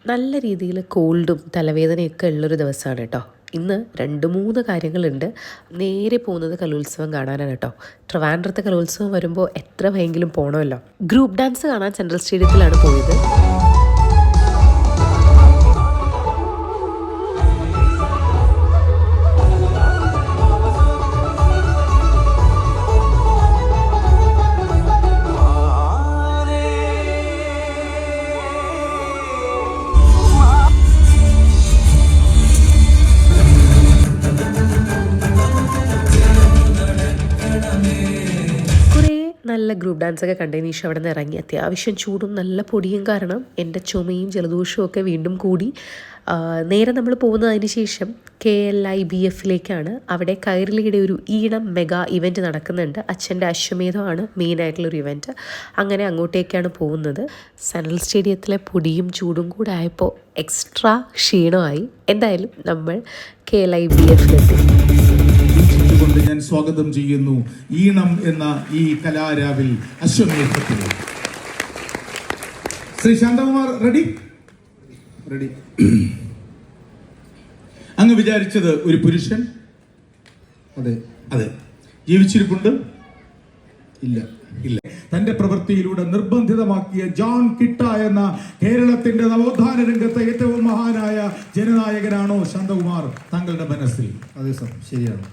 നല്ല രീതിയിൽ കോൾഡും തലവേദനയൊക്കെ ഉള്ളൊരു ദിവസമാണ് കേട്ടോ. ഇന്ന് 2-3 കാര്യങ്ങളുണ്ട്. നേരെ പോകുന്നത് കലോത്സവം കാണാനാണ് കേട്ടോ. ട്രിവാൻഡ്രത്തെ കലോത്സവം വരുമ്പോൾ എത്ര ഭയങ്കരം പോകണമല്ലോ. ഗ്രൂപ്പ് ഡാൻസ് കാണാൻ സെൻട്രൽ സ്റ്റേഡിയത്തിലാണ് പോയത്. നല്ല ഗ്രൂപ്പ് ഡാൻസൊക്കെ കണ്ടതിന് ശേഷം അവിടെ നിന്ന് ഇറങ്ങി. അത്യാവശ്യം ചൂടും നല്ല പൊടിയും കാരണം എൻ്റെ ചുമയും ജലദോഷവും ഒക്കെ വീണ്ടും കൂടി. നേരെ നമ്മൾ പോകുന്നതിന് ശേഷം KLIBF അവിടെ കൈരളിയുടെ ഒരു ഈണം മെഗാ ഇവൻറ്റ് നടക്കുന്നുണ്ട്. അച്ഛൻ്റെ അശ്വമേധമാണ് മെയിനായിട്ടുള്ളൊരു ഇവൻറ്റ്. അങ്ങനെ അങ്ങോട്ടേക്കാണ് പോകുന്നത്. സെൻട്രൽ സ്റ്റേഡിയത്തിലെ പൊടിയും ചൂടും കൂടെ ആയപ്പോൾ എക്സ്ട്രാ ക്ഷീണമായി. എന്തായാലും നമ്മൾ KLIBFലെത്തി. കൊണ്ട് ഞാൻ സ്വാഗതം ചെയ്യുന്നു ഈണം എന്ന ഈ കലാരാവിൽ അശ്വമേധത്തിൽ. ശ്രീ ശാന്തകുമാർ റെഡി? അങ്ങ് വിചാരിച്ചത് ഒരു പുരുഷൻ? അതെ. ജീവിച്ചിരിപ്പുണ്ട്? ഇല്ല. തന്റെ പ്രവൃത്തിയിലൂടെ നിർബന്ധിതമാക്കിയ ജോൺ കിട്ട എന്ന കേരളത്തിന്റെ നവോത്ഥാന രംഗത്തെ ഏറ്റവും മഹാനായ ജനനായകനാണോ ശാന്തകുമാർ താങ്കളുടെ മനസ്സിൽ? അതെ സർ, ശരിയാണ്.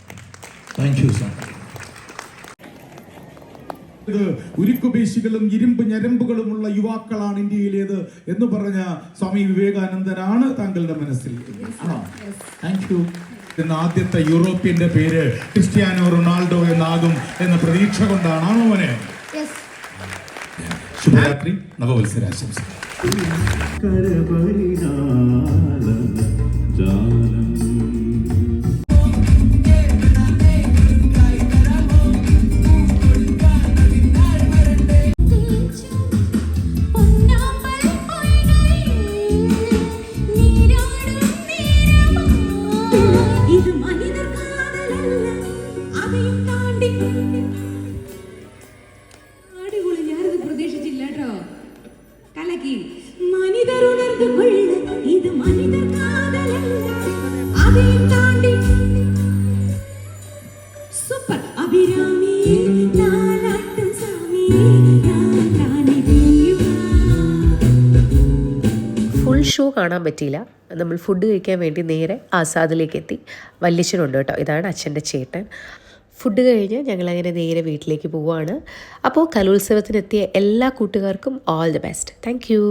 Thank you sir. ഉരുക്കുപേശികളും ഇരുമ്പ് ഞരമ്പുകളുമുള്ള യുവാക്കളാണ് ഇന്ത്യയിലേത് എന്ന് പറഞ്ഞ സ്വാമി വിവേകാനന്ദനാണ് താങ്കളുടെ മനസ്സിൽ? Thank you. എന്ന ആദ്യത്തെ യൂറോപ്യന്റെ പേര് ക്രിസ്ത്യാനോ റൊണാൾഡോ എന്നാകും എന്ന പ്രതീക്ഷ കൊണ്ടാണോ മോനെ? ശുഭരാത്രി, നവവത്സരാശംസ. ഫുൾ ഷോ കാണാൻ പറ്റിയില്ല. നമ്മൾ ഫുഡ് കഴിക്കാൻ വേണ്ടി നേരെ ആസാദിലേക്ക് എത്തി. വല്യച്ഛനുണ്ട് കേട്ടോ, ഇതാണ് അച്ഛൻ്റെ ചേട്ടൻ. ഫുഡ് കഴിഞ്ഞ് ഞങ്ങളങ്ങനെ നേരെ വീട്ടിലേക്ക് പോവുകയാണ്. അപ്പോൾ കലോത്സവത്തിനെത്തിയ എല്ലാ കൂട്ടുകാർക്കും all the best. Thank you.